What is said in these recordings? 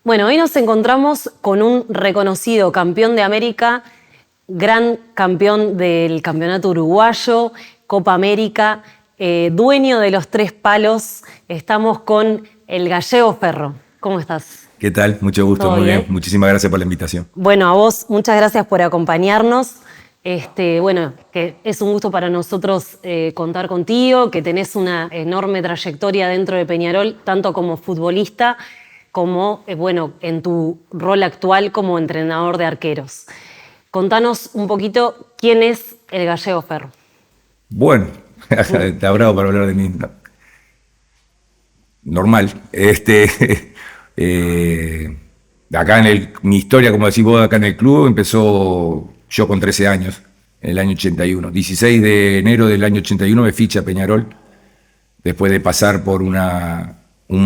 Bueno, hoy nos encontramos con un reconocido campeón de América, gran campeón del Campeonato Uruguayo, Copa América, dueño de los tres palos. Estamos con el Gallego Ferro. ¿Cómo estás? ¿Qué tal? Mucho gusto, ¿Todo muy bien? bien. Muchísimas gracias por la invitación. Bueno, a vos, muchas gracias por acompañarnos. Bueno, que es un gusto para nosotros contar contigo, que tenés una enorme trayectoria dentro de Peñarol, tanto como futbolista como, en tu rol actual como entrenador de arqueros. Contanos un poquito quién es el Gallego Ferro. Bueno, está bravo para hablar de mí. No. Normal. Acá mi historia, como decís vos, acá en el club empezó yo con 13 años, en el año 81. 16 de enero del año 81 me ficha Peñarol, después de pasar por un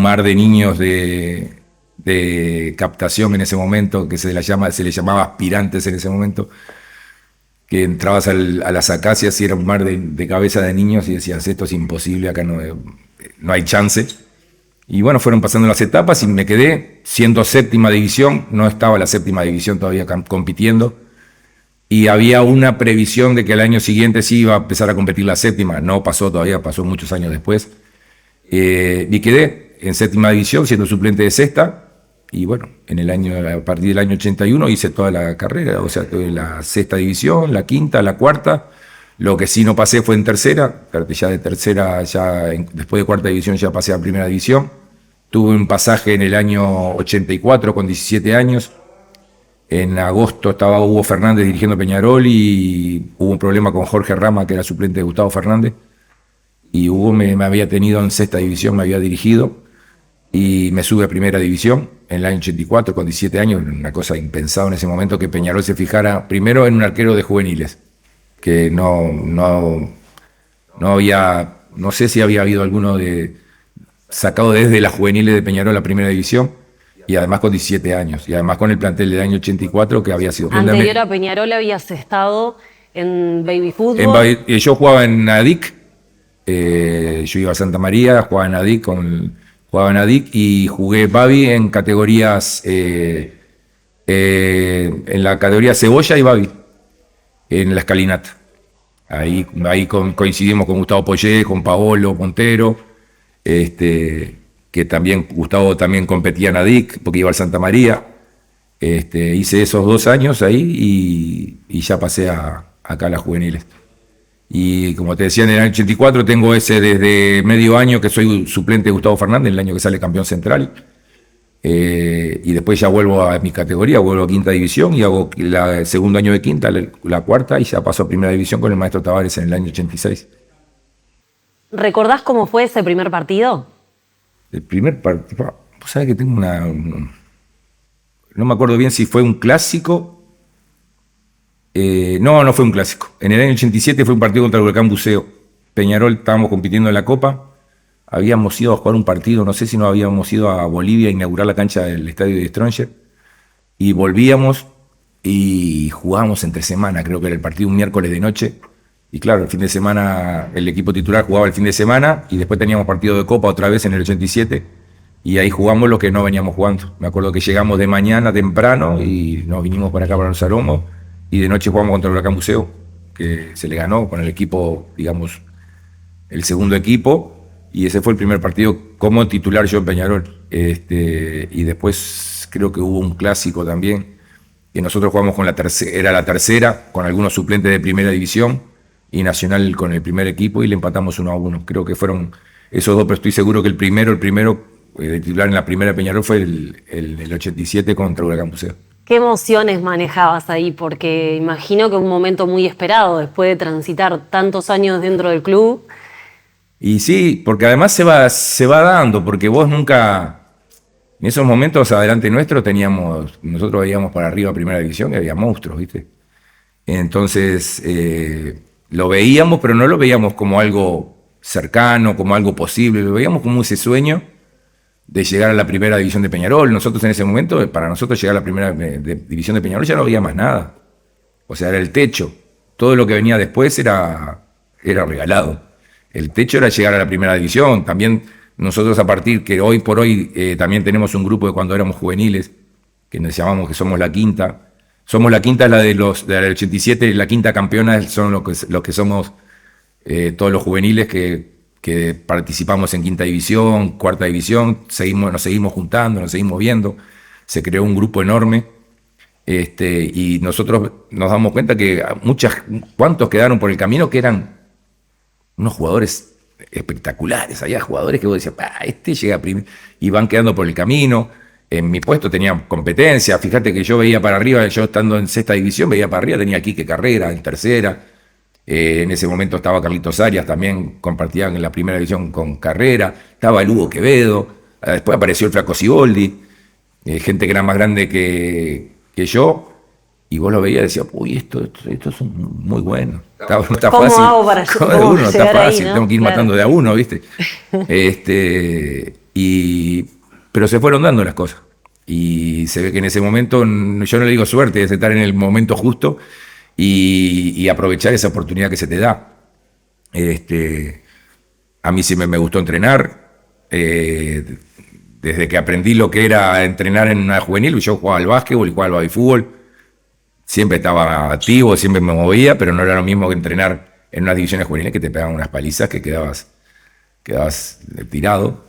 mar de niños de captación en ese momento, que se le llamaba aspirantes en ese momento, que entrabas a las acacias y era un mar de cabeza de niños y decías, esto es imposible, acá no hay chance. Y bueno, fueron pasando las etapas y me quedé siendo séptima división, no estaba la séptima división todavía compitiendo, y había una previsión de que el año siguiente sí iba a empezar a competir la séptima, no pasó todavía, pasó muchos años después, y quedé en séptima división siendo suplente de sexta, y bueno, a partir del año 81 hice toda la carrera, o sea, tuve la sexta división, la quinta, la cuarta. Lo que sí no pasé fue en tercera, ya de tercera, después de cuarta división ya pasé a primera división. Tuve un pasaje en el año 84 con 17 años. En agosto estaba Hugo Fernández dirigiendo Peñarol y hubo un problema con Jorge Rama, que era suplente de Gustavo Fernández. Y Hugo me había tenido en sexta división, me había dirigido y me sube a primera división en el año 84 con 17 años. Una cosa impensada en ese momento que Peñarol se fijara primero en un arquero de juveniles, que no había, no sé si había habido alguno sacado desde las juveniles de Peñarol a la primera división, y además con 17 años, y además con el plantel del año 84 que había sido Anterior a Peñarol habías estado en baby fútbol. Yo jugaba en ADIC, yo iba a Santa María, jugaba en ADIC y jugué baby en categorías, en la categoría cebolla y baby, en la escalinata. Ahí coincidimos con Gustavo Poyet, con Paolo Montero, que también Gustavo también competía en ADIC porque iba al Santa María. Hice esos 2 años ahí y ya pasé acá a las juveniles. Y como te decía, en el año 84 tengo ese desde medio año que soy suplente de Gustavo Fernández, el año que sale campeón central. Y después ya vuelvo a mi categoría, vuelvo a quinta división y hago el segundo año de quinta, la cuarta, y ya paso a primera división con el maestro Tavares en el año 86. ¿Recordás cómo fue ese primer partido? El primer partido, vos sabés que tengo no me acuerdo bien si fue un clásico. No fue un clásico. En el año 87 fue un partido contra el Huracán Buceo. Peñarol, estábamos compitiendo en la Copa. Habíamos ido a jugar un partido, no sé si no habíamos ido a Bolivia a inaugurar la cancha del estadio de Stronger. Y volvíamos y jugábamos entre semana, creo que era el partido un miércoles de noche. Y claro, el fin de semana el equipo titular jugaba el fin de semana y después teníamos partido de Copa otra vez en el 87. Y ahí jugamos lo que no veníamos jugando. Me acuerdo que llegamos de mañana temprano y nos vinimos para acá, para los Aromos. Y de noche jugamos contra el Huracán Buceo, que se le ganó con el equipo, digamos, el segundo equipo. Y ese fue el primer partido como titular yo en Peñarol. Y después creo que hubo un clásico también, que nosotros jugamos con era la tercera, con algunos suplentes de primera división, y Nacional con el primer equipo, y le empatamos 1-1. Creo que fueron esos dos, pero estoy seguro que el primero de titular en la primera de Peñarol fue el 87 contra Huracán Buceo. ¿Qué emociones manejabas ahí? Porque imagino que un momento muy esperado después de transitar tantos años dentro del club. Y sí, porque además se va dando, porque vos nunca, en esos momentos adelante nuestro nosotros veíamos para arriba primera división y había monstruos, ¿viste? Entonces lo veíamos, pero no lo veíamos como algo cercano, como algo posible, lo veíamos como ese sueño de llegar a la primera división de Peñarol. Nosotros en ese momento, para nosotros llegar a la primera división de Peñarol ya no había más nada. O sea, era el techo. Todo lo que venía después era regalado. El techo era llegar a la primera división. También nosotros a partir que hoy por hoy también tenemos un grupo de cuando éramos juveniles, que nos llamamos que somos la quinta. Somos la quinta, la del 87, la quinta campeona son los que somos todos los juveniles que participamos en quinta división, cuarta división, nos seguimos juntando, nos seguimos viendo, se creó un grupo enorme, y nosotros nos damos cuenta que cuantos quedaron por el camino que eran unos jugadores espectaculares, había jugadores que vos decías, este llega primero, y van quedando por el camino. En mi puesto tenía competencia, fíjate que yo veía para arriba, yo estando en sexta división, veía para arriba, tenía a Quique Carrera en tercera, en ese momento estaba Carlitos Arias, también compartían en la primera división con Carrera, estaba el Hugo Quevedo, después apareció el Flaco Siboldi, gente que era más grande que yo, y vos lo veías y decías, uy, esto es muy bueno. No está ¿Cómo fácil. hago para uno no está fácil, ahí, ¿no? tengo que ir matando de a uno, ¿viste? Pero se fueron dando las cosas. Y se ve que en ese momento, yo no le digo suerte, es estar en el momento justo y aprovechar esa oportunidad que se te da. A mí sí me gustó entrenar. Desde que aprendí lo que era entrenar en una juvenil, yo jugaba al básquetbol y jugaba al fútbol. Siempre estaba activo, siempre me movía, pero no era lo mismo que entrenar en unas divisiones juveniles que te pegaban unas palizas que quedabas tirado.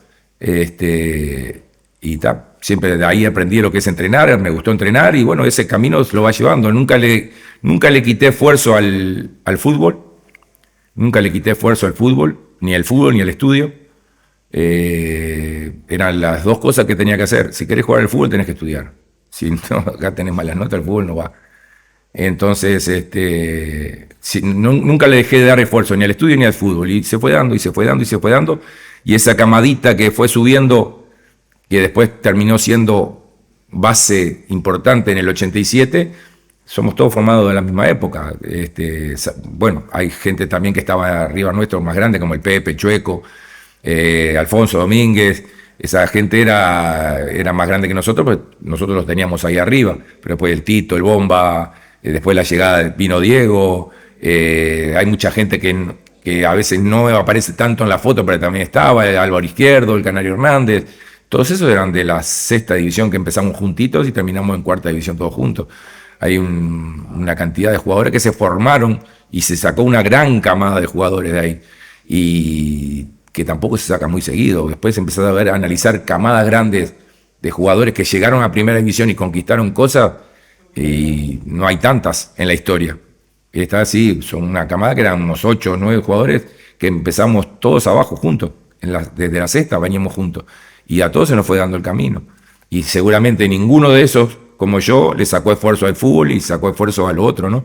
Siempre de ahí aprendí lo que es entrenar, me gustó entrenar y bueno, ese camino lo va llevando. Nunca le quité esfuerzo al fútbol, nunca le quité esfuerzo al fútbol, ni al fútbol ni al estudio. Eran las dos cosas que tenía que hacer. Si querés jugar al fútbol tenés que estudiar. Si no, acá tenés malas notas, el fútbol no va. Entonces, nunca le dejé de dar esfuerzo ni al estudio ni al fútbol. Y se fue dando, y se fue dando, y se fue dando. Y esa camadita que fue subiendo, que después terminó siendo base importante en el 87, somos todos formados de la misma época. Bueno, hay gente también que estaba arriba nuestro, más grande, como el Pepe, Chueco, Alfonso Domínguez. Esa gente era más grande que nosotros, pues nosotros los teníamos ahí arriba. Pero después el Tito, el Bomba, después la llegada vino Diego. Hay mucha gente que a veces no aparece tanto en la foto, pero también estaba, el Álvaro Izquierdo, el Canario Hernández. Todos esos eran de la sexta división que empezamos juntitos y terminamos en cuarta división todos juntos. Hay una cantidad de jugadores que se formaron y se sacó una gran camada de jugadores de ahí. Y que tampoco se saca muy seguido. Después empezás a analizar camadas grandes de jugadores que llegaron a primera división y conquistaron cosas, y no hay tantas en la historia. Esta sí, son una camada que eran unos 8 o 9 jugadores que empezamos todos abajo juntos. Desde la sexta veníamos juntos. Y a todos se nos fue dando el camino. Y seguramente ninguno de esos, como yo, le sacó esfuerzo al fútbol y sacó esfuerzo al otro, ¿no?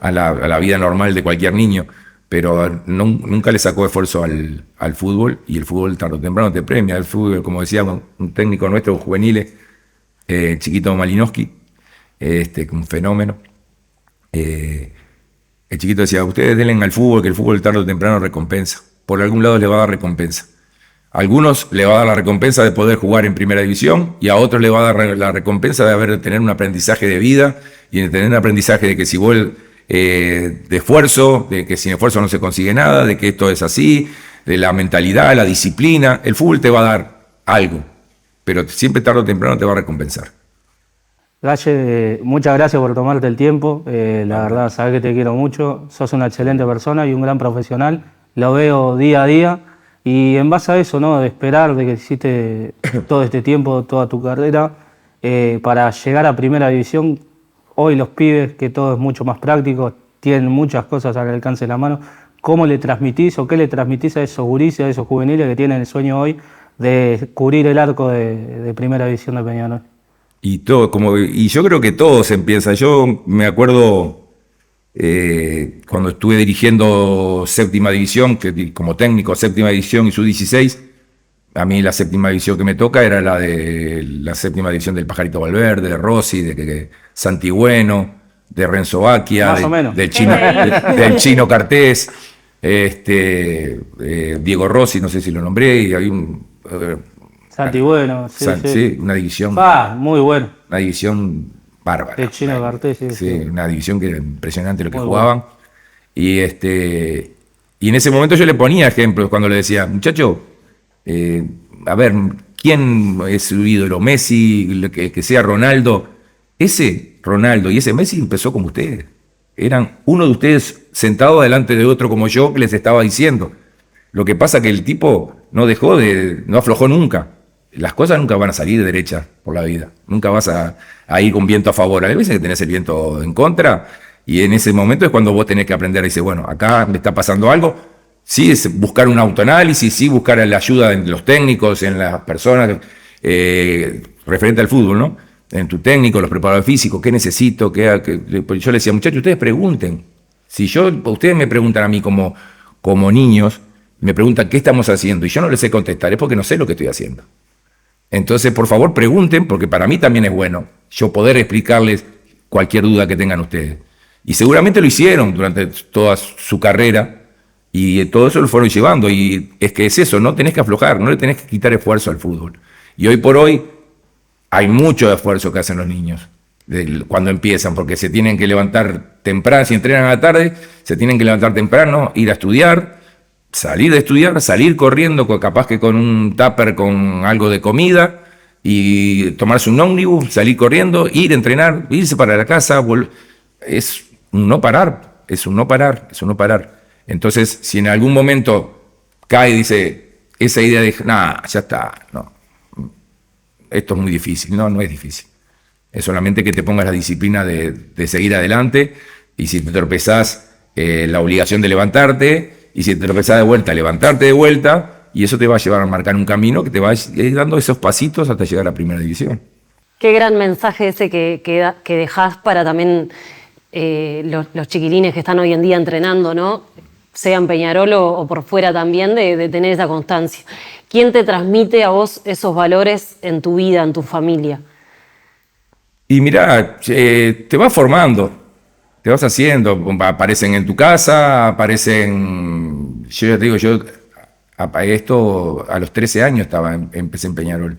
A la vida normal de cualquier niño. Pero nunca le sacó esfuerzo al fútbol, y el fútbol tarde o temprano te premia. El fútbol, como decía un técnico nuestro, juveniles, Chiquito Malinowski, un fenómeno. El Chiquito decía, ustedes denle al fútbol, que el fútbol tarde o temprano recompensa. Por algún lado le va a dar recompensa. A algunos le va a dar la recompensa de poder jugar en primera división, y a otros le va a dar la recompensa de tener un aprendizaje de vida, y de tener un aprendizaje de que si vos de esfuerzo, de que sin esfuerzo no se consigue nada, de que esto es así, de la mentalidad, la disciplina. El fútbol te va a dar algo, pero siempre tarde o temprano te va a recompensar. Galle, muchas gracias por tomarte el tiempo. La verdad, sabes que te quiero mucho. Sos una excelente persona y un gran profesional. Lo veo día a día. Y en base a eso, ¿no? De esperar, de que hiciste todo este tiempo, toda tu carrera, para llegar a primera división. Hoy los pibes, que todo es mucho más práctico, tienen muchas cosas al alcance de la mano. ¿Cómo le transmitís o qué le transmitís a esos gurises, a esos juveniles que tienen el sueño hoy de cubrir el arco de primera división de Peñarol? Y yo creo que todo se empieza. Yo me acuerdo cuando estuve dirigiendo séptima división, como técnico séptima división y sub-16, a mí la séptima división que me toca era la séptima división del Pajarito Valverde, de Rossi, de Santigüeno, de Renzo Bacchia, del Chino Cartés, Diego Rossi, no sé si lo nombré, y hay Santigüeno, sí. Una división. Muy bueno. Una división bárbara. El Chino Cartés, sí. Una división que era impresionante lo que muy jugaban. Bueno. Y en ese momento yo le ponía ejemplos cuando le decía, muchacho, A ver, ¿quién es su ídolo? ¿Messi? Que sea Ronaldo. Ese Ronaldo y ese Messi empezó como ustedes. Eran uno de ustedes sentado delante de otro como yo que les estaba diciendo. Lo que pasa que el tipo no aflojó nunca. Las cosas nunca van a salir derechas por la vida. Nunca vas a ir con viento a favor. A veces que tenés el viento en contra y en ese momento es cuando vos tenés que aprender a decir, bueno, acá me está pasando algo. Sí, es buscar un autoanálisis, sí, buscar la ayuda de los técnicos, en las personas, referente al fútbol, ¿no? En tu técnico, los preparadores físicos, ¿qué necesito? Yo le decía, muchachos, ustedes pregunten. Si ustedes me preguntan a mí como niños, me preguntan qué estamos haciendo y yo no les sé contestar, es porque no sé lo que estoy haciendo. Entonces, por favor, pregunten, porque para mí también es bueno yo poder explicarles cualquier duda que tengan ustedes. Y seguramente lo hicieron durante toda su carrera y todo eso lo fueron llevando. Y es que es eso, no tenés que aflojar, no le tenés que quitar esfuerzo al fútbol. Y hoy por hoy hay mucho esfuerzo que hacen los niños cuando empiezan, porque se tienen que levantar temprano, si entrenan a la tarde, se tienen que levantar temprano, ir a estudiar, salir de estudiar, salir corriendo, capaz que con un tupper con algo de comida, y tomarse un ómnibus, salir corriendo, ir a entrenar, irse para la casa, es un no parar, es un no parar, es un no parar. Entonces, si en algún momento cae y dice, esa idea de, nah, ya está, no, esto es muy difícil, no es difícil. Es solamente que te pongas la disciplina de seguir adelante, y si te tropezás, la obligación de levantarte, y si te tropezás de vuelta, levantarte de vuelta, y eso te va a llevar a marcar un camino que te va a ir dando esos pasitos hasta llegar a Primera División. Qué gran mensaje ese que dejás para también los chiquilines que están hoy en día entrenando, ¿no? Sea en Peñarol o por fuera también, de tener esa constancia. ¿Quién te transmite a vos esos valores en tu vida, en tu familia? Y mirá, te vas formando, te vas haciendo, aparecen en tu casa, aparecen, yo ya te digo, esto a los 13 años empecé en Peñarol,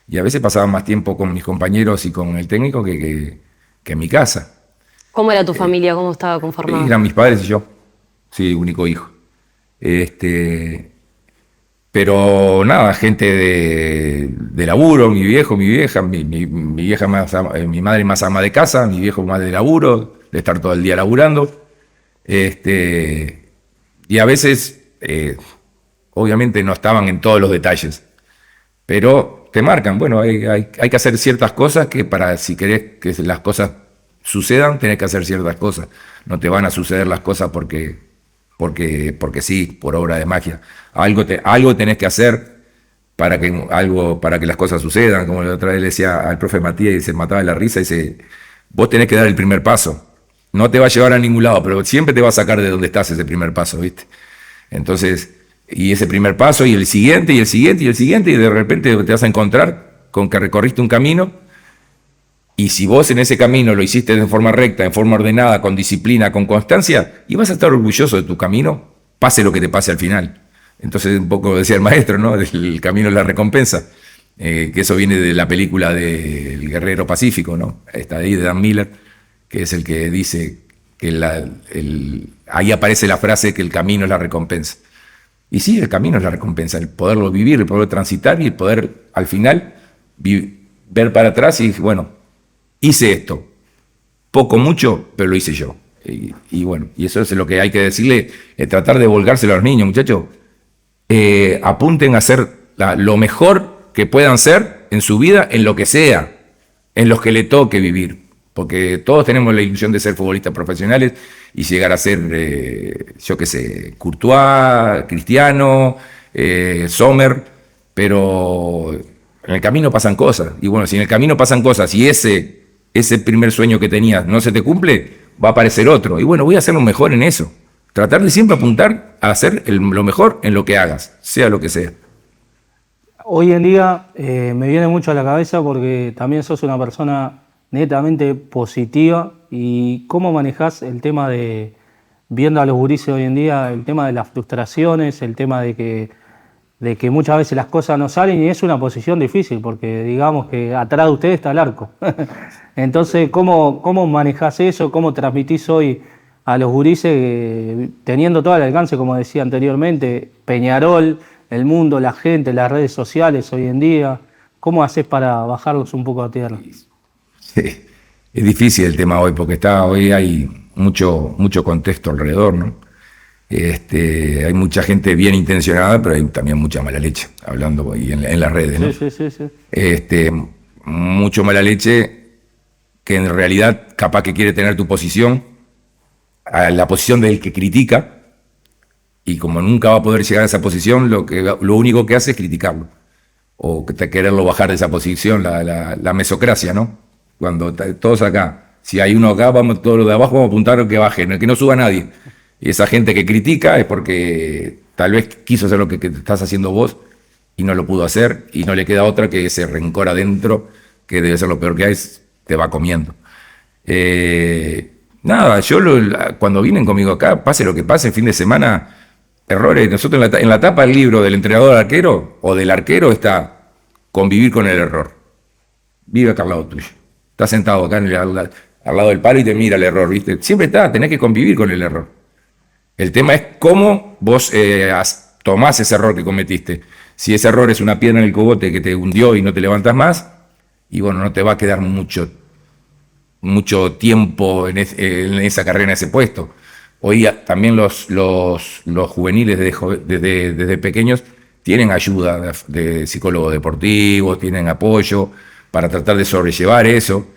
y a veces pasaba más tiempo con mis compañeros y con el técnico que en mi casa. ¿Cómo era tu familia? ¿Cómo estaba conformada? Eran mis padres y yo, sí, único hijo. Pero nada, gente de laburo, mi viejo, mi vieja, mi vieja mi madre más ama de casa, mi viejo más de laburo, de estar todo el día laburando. Y a veces, obviamente no estaban en todos los detalles, pero te marcan. Bueno, hay que hacer ciertas cosas que si querés que las cosas sucedan, tenés que hacer ciertas cosas. No te van a suceder las cosas porque sí, por obra de magia. Algo tenés que hacer para que las cosas sucedan. Como la otra vez le decía al profe Matías, y se mataba de la risa, y dice, vos tenés que dar el primer paso. No te va a llevar a ningún lado, pero siempre te va a sacar de donde estás ese primer paso, ¿viste? Entonces, y ese primer paso, y el siguiente, y el siguiente, y el siguiente, y de repente te vas a encontrar con que recorriste un camino. Y si vos en ese camino lo hiciste de forma recta, en forma ordenada, con disciplina, con constancia, y vas a estar orgulloso de tu camino, pase lo que te pase al final. Entonces, un poco decía el maestro, ¿no? El camino es la recompensa, que eso viene de la película del Guerrero Pacífico, ¿no? Está ahí de Dan Miller, que es el que dice que ahí aparece la frase que el camino es la recompensa. Y sí, el camino es la recompensa, el poderlo vivir, el poder transitar y el poder, al final, ver para atrás y, bueno, hice esto, poco, mucho, pero lo hice yo. Y bueno, y eso es lo que hay que decirle, tratar de volcárselo a los niños, muchachos. Apunten a hacer lo mejor que puedan ser en su vida, en lo que sea, en los que le toque vivir. Porque todos tenemos la ilusión de ser futbolistas profesionales y llegar a ser, yo qué sé, Courtois, Cristiano, Sommer, pero en el camino pasan cosas. Y bueno, si en el camino pasan cosas y ese primer sueño que tenías no se te cumple, va a aparecer otro. Y bueno, voy a hacer lo mejor en eso. Tratar de siempre apuntar a hacer lo mejor en lo que hagas, sea lo que sea. Hoy en día me viene mucho a la cabeza porque también sos una persona netamente positiva. ¿Y cómo manejás el tema de, viendo a los gurises hoy en día, el tema de las frustraciones, el tema de que muchas veces las cosas no salen, y es una posición difícil porque digamos que atrás de usted está el arco? Entonces, ¿cómo manejás eso? ¿Cómo transmitís hoy a los gurises, teniendo todo el alcance, como decía anteriormente, Peñarol, el mundo, la gente, las redes sociales hoy en día. ¿Cómo haces para bajarlos un poco a tierra? Sí, es difícil el tema hoy, porque hoy hay mucho contexto alrededor, ¿no? Hay mucha gente bien intencionada, pero hay también mucha mala leche, hablando ahí en las redes, ¿no? Sí. Mucho mala leche que en realidad capaz que quiere tener tu posición, a la posición del que critica, y como nunca va a poder llegar a esa posición, lo único que hace es criticarlo, o quererlo bajar de esa posición, la mesocracia, ¿no? Cuando todos acá, si hay uno acá, vamos todos los de abajo, vamos a apuntar a que baje, que no suba nadie. Y esa gente que critica es porque tal vez quiso hacer lo que estás haciendo vos y no lo pudo hacer, y no le queda otra que ese rencor adentro, que debe ser lo peor que hay, te va comiendo. Nada, cuando vienen conmigo acá, pase lo que pase, fin de semana, errores. Nosotros en la tapa del libro del entrenador arquero o del arquero está convivir con el error. Vive acá al lado tuyo. Está sentado acá al lado del palo y te mira el error, ¿viste? Siempre tenés que convivir con el error. El tema es cómo vos tomás ese error que cometiste. Si ese error es una piedra en el cogote que te hundió y no te levantas más, y bueno, no te va a quedar mucho tiempo en esa carrera, en ese puesto. Hoy también los juveniles desde pequeños tienen ayuda de psicólogos deportivos, tienen apoyo para tratar de sobrellevar eso.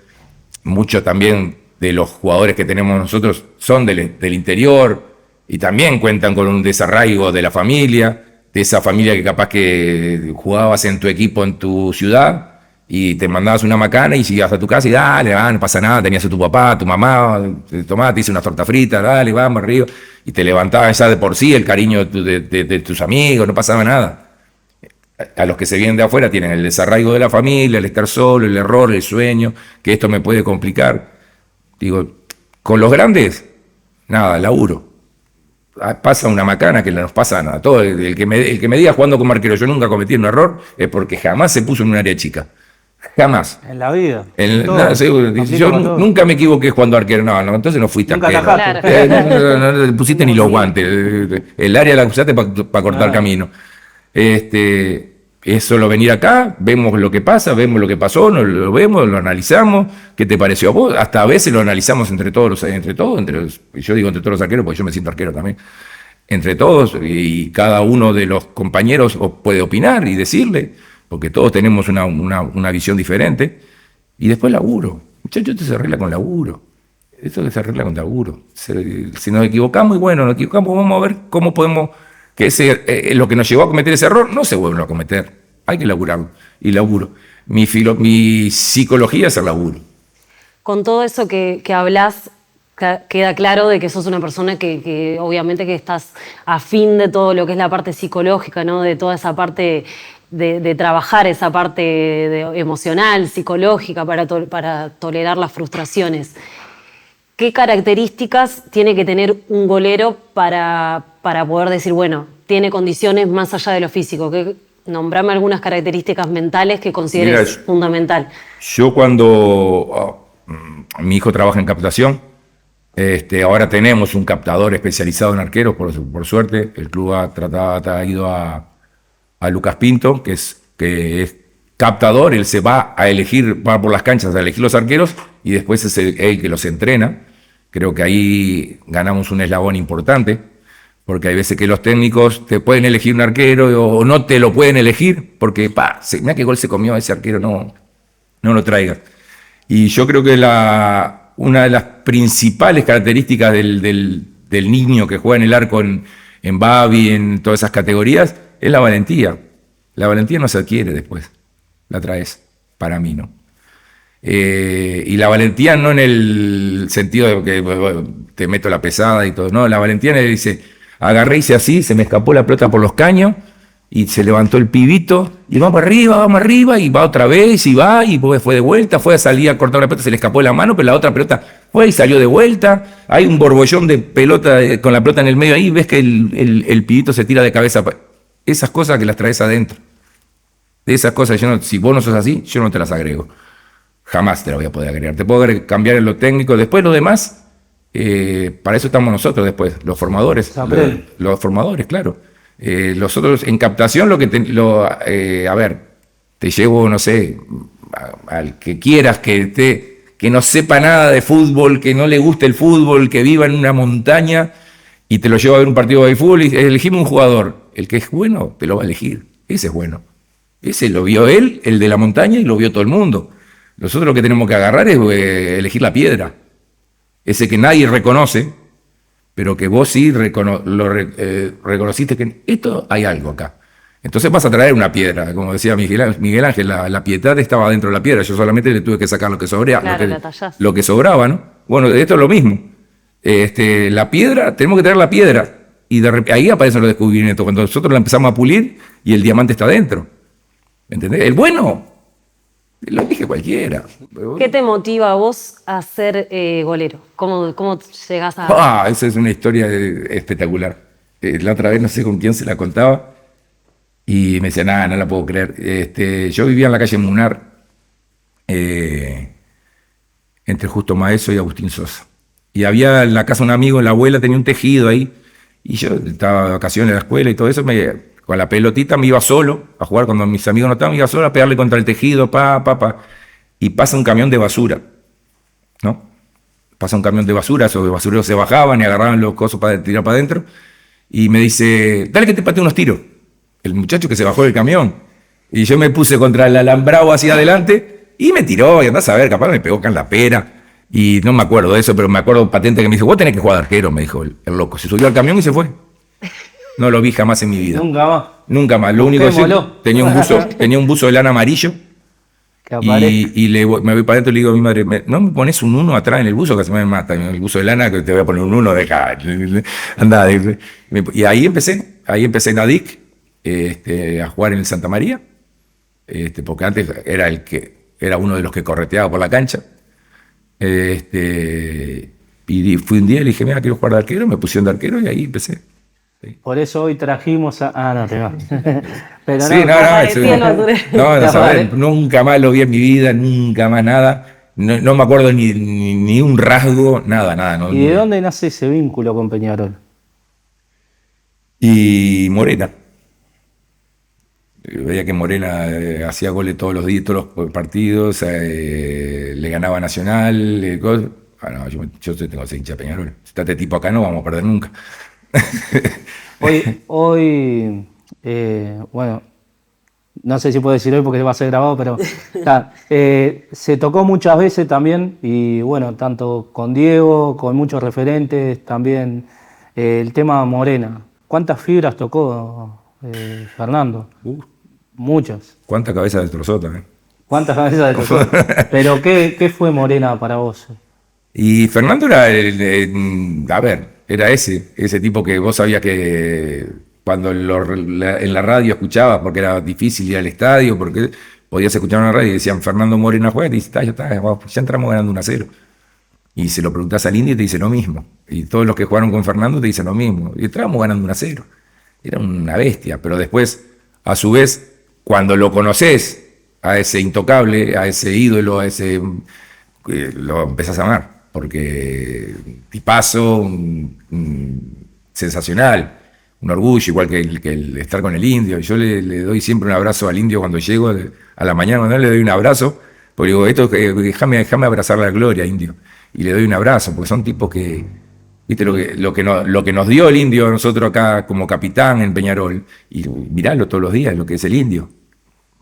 Muchos también de los jugadores que tenemos nosotros son del interior y también cuentan con un desarraigo de la familia, de esa familia que capaz que jugabas en tu equipo en tu ciudad y te mandabas una macana y ibas a tu casa y dale, no pasa nada, tenías a tu papá, tu mamá, te hice una torta frita, dale, vamos arriba, y te levantaba ya de por sí el cariño de tus amigos, no pasaba nada. A los que se vienen de afuera tienen el desarraigo de la familia, el estar solo, el error, el sueño, que esto me puede complicar. Digo, con los grandes, nada, laburo. Pasa una macana que no nos pasa nada. Todo el que me diga jugando como arquero yo nunca cometí un error es porque jamás se puso en un área chica. Jamás. En la vida. Yo nunca me equivoqué jugando arquero. No, entonces no fuiste arquero. No le pusiste ni los guantes. El área la usaste para cortar camino. Es solo venir acá, vemos lo que pasa, vemos lo que pasó, lo vemos, lo analizamos, qué te pareció a vos, hasta a veces lo analizamos entre todos, yo digo entre todos los arqueros porque yo me siento arquero también, entre todos, y cada uno de los compañeros puede opinar y decirle, porque todos tenemos una visión diferente, y después laburo. Muchachos, esto se arregla con laburo, se arregla con laburo. Si nos equivocamos, y bueno, nos equivocamos, vamos a ver cómo podemos... que lo que nos llevó a cometer ese error no se vuelve a cometer, hay que laburarlo, y laburo. Mi psicología es el laburo. Con todo eso que hablás, queda claro de que sos una persona que obviamente que estás afín de todo lo que es la parte psicológica, ¿no? De toda esa parte de trabajar esa parte emocional, psicológica, para tolerar las frustraciones. ¿Qué características tiene que tener un golero para poder decir, bueno, tiene condiciones más allá de lo físico? Nombrame algunas características mentales que consideres fundamental. Yo cuando mi hijo trabaja en captación, ahora tenemos un captador especializado en arqueros, por suerte. El club ha ido a Lucas Pinto, que es captador. Él se va por las canchas a elegir los arqueros y después es él que los entrena. Creo que ahí ganamos un eslabón importante, porque hay veces que los técnicos te pueden elegir un arquero o no te lo pueden elegir, porque mira qué gol se comió ese arquero, no lo traigas. Y yo creo que una de las principales características del niño que juega en el arco en Babi, en todas esas categorías, es la valentía. La valentía no se adquiere después, la traes, para mí, ¿no? Y la valentía no en el sentido de que te meto la pesada y todo, no, la valentía dice, agarré, hice así, se me escapó la pelota por los caños y se levantó el pibito y vamos arriba y va otra vez y fue de vuelta, fue a salir a cortar la pelota, se le escapó de la mano, pero la otra pelota fue y salió de vuelta, hay un borbollón de pelota con la pelota en el medio ahí, ves que el pibito se tira de cabeza, esas cosas que las traes adentro, de esas cosas, si vos no sos así, yo no te las agrego. Jamás te la voy a poder agregar. Te puedo cambiar en lo técnico. Después lo demás, para eso estamos nosotros después, los formadores. Los formadores, claro. Los otros, en captación, a ver, te llevo, no sé, al que quieras que no sepa nada de fútbol, que no le guste el fútbol, que viva en una montaña, y te lo llevo a ver un partido de fútbol y elegimos un jugador. El que es bueno, te lo va a elegir. Ese es bueno. Ese lo vio él, el de la montaña, y lo vio todo el mundo. Nosotros lo que tenemos que agarrar es elegir la piedra. Ese que nadie reconoce, pero que vos sí reconociste que esto hay algo acá. Entonces vas a traer una piedra, como decía Miguel Ángel, la piedad estaba dentro de la piedra, yo solamente le tuve que sacar lo que lo que sobraba, ¿no? Bueno, esto es lo mismo. La piedra, tenemos que traer la piedra, y ahí aparecen los descubrimientos, cuando nosotros la empezamos a pulir y el diamante está dentro. ¿Entendés? El bueno, lo dije cualquiera. ¿Qué te motiva a vos a ser golero? ¿Cómo llegás a...? Esa es una historia espectacular. La otra vez no sé con quién se la contaba, y me decía, nada, no la puedo creer. Yo vivía en la calle Munar, entre Justo Maeso y Agustín Sosa. Y había en la casa un amigo, la abuela tenía un tejido ahí, y yo estaba de vacaciones en la escuela y todo eso, con la pelotita me iba solo a jugar, cuando mis amigos no estaban, me iba solo a pegarle contra el tejido, y pasa un camión de basura, ¿no? Pasa un camión de basura, esos basureros se bajaban y agarraban los cosos para tirar para adentro, y me dice, dale que te patee unos tiros. El muchacho que se bajó del camión. Y yo me puse contra el alambrado hacia adelante y me tiró, y andás a ver, capaz me pegó acá en la pera. Y no me acuerdo de eso, pero me acuerdo patente que me dijo, vos tenés que jugar de arquero, me dijo el loco. Se subió al camión y se fue. No lo vi jamás en mi vida. Nunca más. Nunca más. Lo único que sé, tenía un buzo de lana amarillo. Y me voy para adentro y le digo a mi madre, no me pones un 1 atrás en el buzo, que se me mata. El buzo de lana, que te voy a poner un 1, deja. Andá. Y ahí empecé en ADIC, a jugar en el Santa María, porque antes era uno de los que correteaba por la cancha. Y fui un día y le dije, mira, quiero jugar de arquero, me pusieron de arquero y ahí empecé. Sí. Por eso hoy trajimos a... no, te va. Pero sí, no, sabés, nunca más lo vi en mi vida, nunca más nada. No me acuerdo ni un rasgo, nada. No, ¿Y de dónde nace ese vínculo con Peñarol? Y Morena. Veía que Morena hacía goles todos los días, todos los partidos, le ganaba a Nacional. No, yo tengo que ser hincha de Peñarol. Si está este tipo acá no vamos a perder nunca. Hoy bueno, no sé si puedo decir hoy porque va a ser grabado, pero se tocó muchas veces también, y bueno, tanto con Diego, con muchos referentes, también el tema Morena. ¿Cuántas fibras tocó Fernando? Muchas. ¿Cuántas cabezas destrozó también? ¿Cuántas cabezas destrozó? Pero ¿qué fue Morena para vos? Y Fernando era, era ese tipo que vos sabías que cuando en la radio escuchabas, porque era difícil ir al estadio, porque podías escuchar en la radio y decían Fernando Morena juega, y dices, ya entramos ganando 1-0. Y se lo preguntás al Indio y te dice lo mismo. Y todos los que jugaron con Fernando te dicen lo mismo. Y estábamos ganando 1-0. Era una bestia, pero después, a su vez, cuando lo conoces, a ese intocable, a ese ídolo, lo empezás a amar, porque tipazo, sensacional, un orgullo, igual que el estar con el Indio. Yo le doy siempre un abrazo al Indio cuando llego, a la mañana cuando le doy un abrazo, porque digo, déjame abrazar la gloria, Indio, y le doy un abrazo, porque son tipos que, viste, lo que nos dio el Indio a nosotros acá como capitán en Peñarol, y miralo todos los días, lo que es el Indio.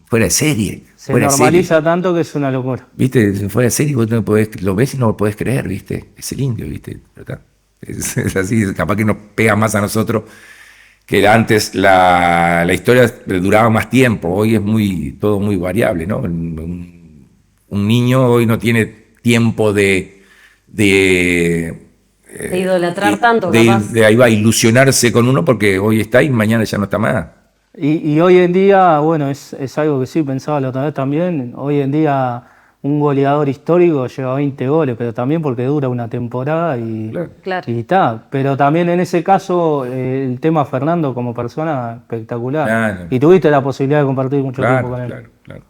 Fuera de serie. Se normaliza tanto que es una locura. Viste, fuera de serie, vos lo ves y no lo podés creer, viste. Es el Indio, viste. Es así, capaz que nos pega más a nosotros que antes la historia duraba más tiempo. Hoy es todo muy variable, ¿no? Un niño hoy no tiene tiempo de idolatrar tanto, de ahí va a ilusionarse con uno, porque hoy está y mañana ya no está más. Y hoy en día, bueno, es algo que sí pensaba la otra vez también, hoy en día un goleador histórico lleva 20 goles, pero también porque dura una temporada y está. Pero también en ese caso, el tema Fernando como persona, espectacular. Claro. Y tuviste la posibilidad de compartir mucho tiempo con él. Claro.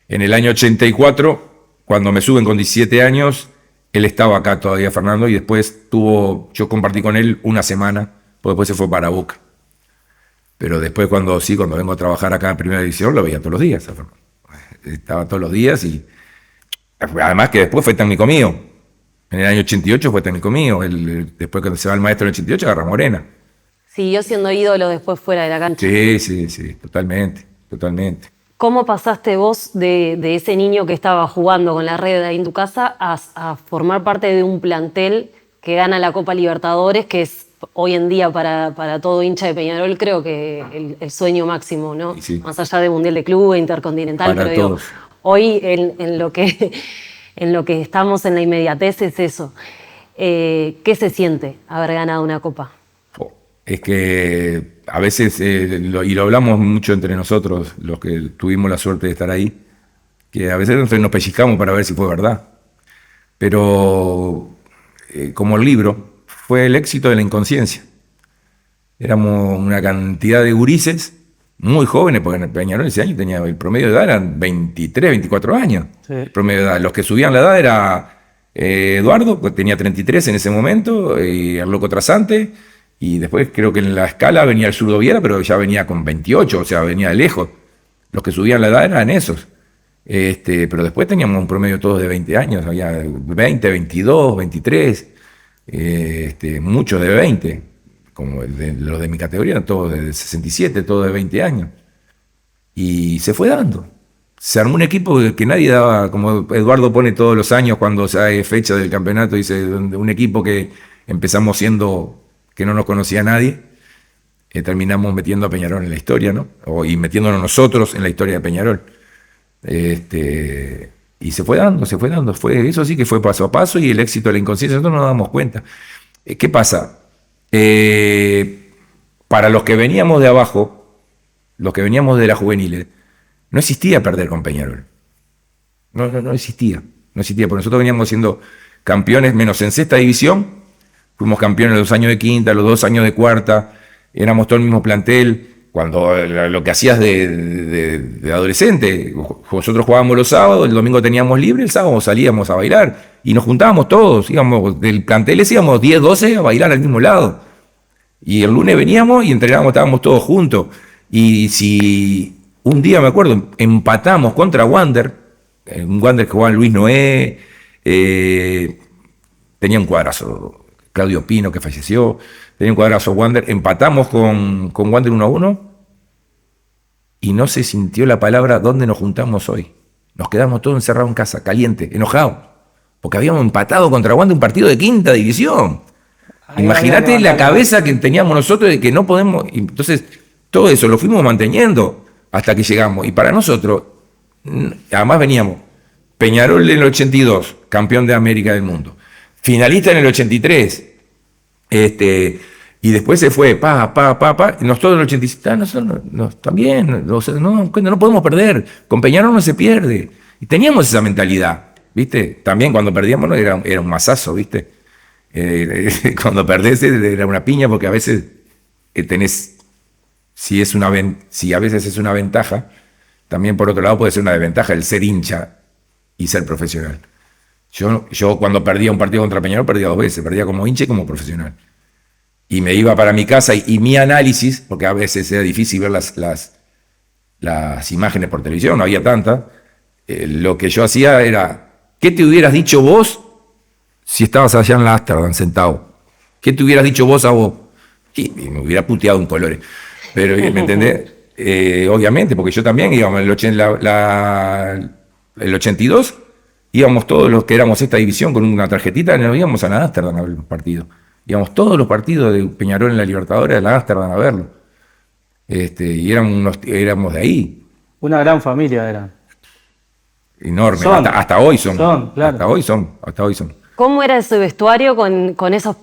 En el año 84, cuando me suben con 17 años, él estaba acá todavía, Fernando, y después yo compartí con él una semana, porque después se fue para Boca. Pero después cuando vengo a trabajar acá en Primera División, lo veía todos los días. Estaba todos los días y además que después fue técnico mío. En el año 88 fue técnico mío. Después cuando se va el maestro en el 88 agarra Morena. Siguió siendo ídolo después fuera de la cancha. Sí, totalmente. ¿Cómo pasaste vos de ese niño que estaba jugando con la red ahí en tu casa a formar parte de un plantel que gana la Copa Libertadores, que es hoy en día para todo hincha de Peñarol, creo que el sueño máximo, ¿no? Sí. Más allá de Mundial de Clubes, Intercontinental, Para pero digo, todos. hoy en lo que estamos en la inmediatez es eso. ¿Qué se siente haber ganado una Copa? Es que a veces, y lo hablamos mucho entre nosotros, los que tuvimos la suerte de estar ahí, que a veces nos pellizcamos para ver si fue verdad. Pero, como el libro, fue el éxito de la inconsciencia. Éramos una cantidad de gurises muy jóvenes, porque en Peñarol ese año tenía el promedio de edad eran 23, 24 años. Sí. El promedio de edad. Los que subían la edad era Eduardo, que tenía 33 en ese momento, y el Loco Trasante, y después creo que en la escala venía el Zurdo Viera, pero ya venía con 28, o sea, venía de lejos. Los que subían la edad eran esos. Pero después teníamos un promedio todos de 20 años, había 20, 22, 23, muchos de 20, como los de mi categoría, todos de 67, todos de 20 años. Y se fue dando. Se armó un equipo que nadie daba, como Eduardo pone todos los años cuando se hay fecha del campeonato, dice, un equipo que empezamos siendo que no nos conocía nadie, terminamos metiendo a Peñarol en la historia, ¿no? Y metiéndonos nosotros en la historia de Peñarol. Y se fue dando, eso sí que fue paso a paso, y el éxito de la inconsciencia, nosotros no nos damos cuenta. ¿Qué pasa? Para los que veníamos de abajo, los que veníamos de las juveniles, no existía perder con Peñarol. No existía, porque nosotros veníamos siendo campeones, menos en sexta división, fuimos campeones los 2 años de quinta, los 2 años de cuarta, éramos todo el mismo plantel. Cuando lo que hacías de adolescente, nosotros jugábamos los sábados, el domingo teníamos libre, el sábado salíamos a bailar y nos juntábamos todos, íbamos del plantel, íbamos 10, 12 a bailar al mismo lado. Y el lunes veníamos y entrenábamos, estábamos todos juntos. Y si un día, me acuerdo, empatamos contra Wander, un Wander que jugaba Luis Noé, tenía un cuadrazo, Claudio Pino, que falleció, tenía un cuadrazo Wander, empatamos con Wander 1-1 y no se sintió la palabra ¿dónde nos juntamos hoy? Nos quedamos todos encerrados en casa, caliente, enojados, porque habíamos empatado contra Wander un partido de quinta división. Imagínate la cabeza que teníamos nosotros de que no podemos. Entonces, todo eso lo fuimos manteniendo hasta que llegamos. Y para nosotros, además veníamos Peñarol en el 82, campeón de América del mundo, finalista en el 83, y después se fue, y nosotros en el 87, nosotros también, no podemos perder, con Peñarol no se pierde. Y teníamos esa mentalidad, ¿viste? También cuando perdíamos no era un mazazo, ¿viste? Cuando perdés era una piña, porque a veces tenés, si a veces es una ventaja, también por otro lado puede ser una desventaja el ser hincha y ser profesional. Yo cuando perdía un partido contra Peñarol perdía 2 veces, perdía como hincha y como profesional. Y me iba para mi casa y mi análisis, porque a veces era difícil ver las imágenes por televisión, no había tantas, lo que yo hacía era, ¿qué te hubieras dicho vos si estabas allá en la Ámsterdam sentado? ¿Qué te hubieras dicho vos a vos? Y me hubiera puteado en colores. Pero, ¿me entendés? Obviamente, porque yo también íbamos el 82, íbamos todos los que éramos esta división con una tarjetita, nos íbamos a la Ámsterdam a ver los partidos. Íbamos todos los partidos de Peñarol en la Libertadores de la Ámsterdam a verlo. Y éramos de ahí. Una gran familia eran. Enorme. Hasta hoy son. Claro. Hasta hoy son. ¿Cómo era ese vestuario con esas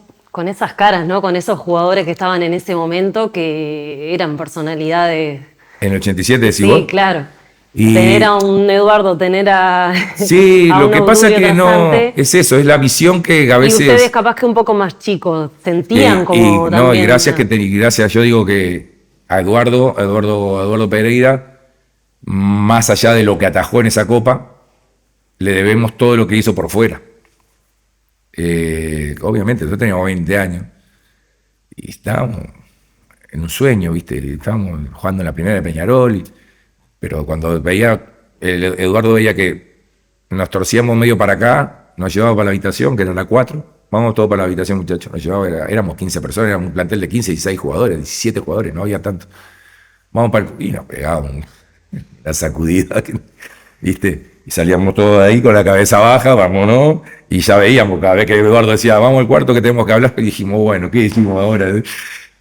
caras, ¿no? Con esos jugadores que estaban en ese momento que eran personalidades? En el 87 decís Sí, vos. claro. Y tener a un Eduardo, tener a. Sí, a lo un que pasa es que Trasante. no. Es eso, es la visión que a veces. Y ustedes, capaz que un poco más chicos, sentían como. No, también, y gracias, yo digo que a Eduardo Pereira, más allá de lo que atajó en esa copa, le debemos todo lo que hizo por fuera. Obviamente, nosotros teníamos 20 años y estábamos en un sueño, ¿viste? Estábamos jugando en la primera de Peñarol, pero cuando veía, Eduardo veía que nos torcíamos medio para acá, nos llevaba para la habitación, que era la 4, vamos todos para la habitación, muchachos, nos llevaba, éramos 15 personas, éramos un plantel de 15, 16 jugadores, 17 jugadores, no había tanto. Vamos para y nos pegábamos la sacudida, ¿viste? Y salíamos todos de ahí con la cabeza baja, vámonos, y ya veíamos cada vez que Eduardo decía, vamos al cuarto que tenemos que hablar, y dijimos, bueno, ¿qué hicimos ahora?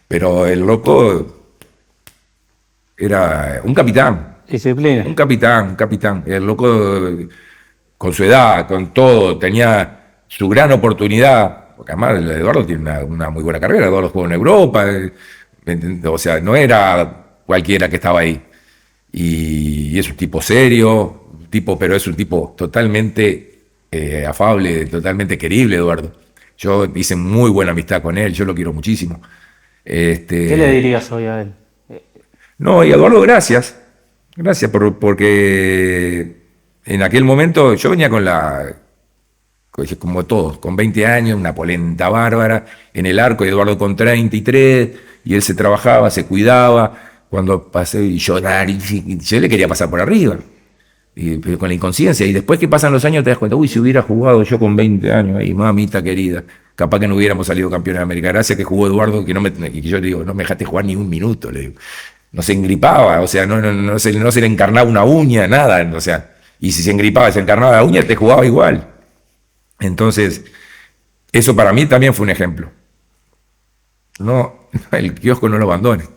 Pero el loco era un capitán. Disciplina. Un capitán. El loco, con su edad, con todo, tenía su gran oportunidad, porque además Eduardo tiene una muy buena carrera, Eduardo jugó en Europa, o sea, no era cualquiera que estaba ahí. Y es un tipo serio, pero es un tipo totalmente afable, totalmente querible, Eduardo. Yo hice muy buena amistad con él, yo lo quiero muchísimo. ¿Qué le dirías hoy a él? No, y Eduardo, gracias. Gracias porque en aquel momento yo venía como todos, con 20 años, una polenta bárbara, en el arco, y Eduardo con 33, y él se trabajaba, se cuidaba. Cuando pasé y llorar, y yo le quería pasar por arriba, pero con la inconsciencia. Y después que pasan los años te das cuenta, uy, si hubiera jugado yo con 20 años, ahí, mamita querida, capaz que no hubiéramos salido campeones de América. Gracias que jugó Eduardo, y que yo le digo, no me dejaste jugar ni un minuto, le digo. No se engripaba, o sea, no se le encarnaba una uña, nada, o sea, y si se engripaba, se encarnaba la uña, te jugaba igual. Entonces, eso para mí también fue un ejemplo. No, el kiosco no lo abandones.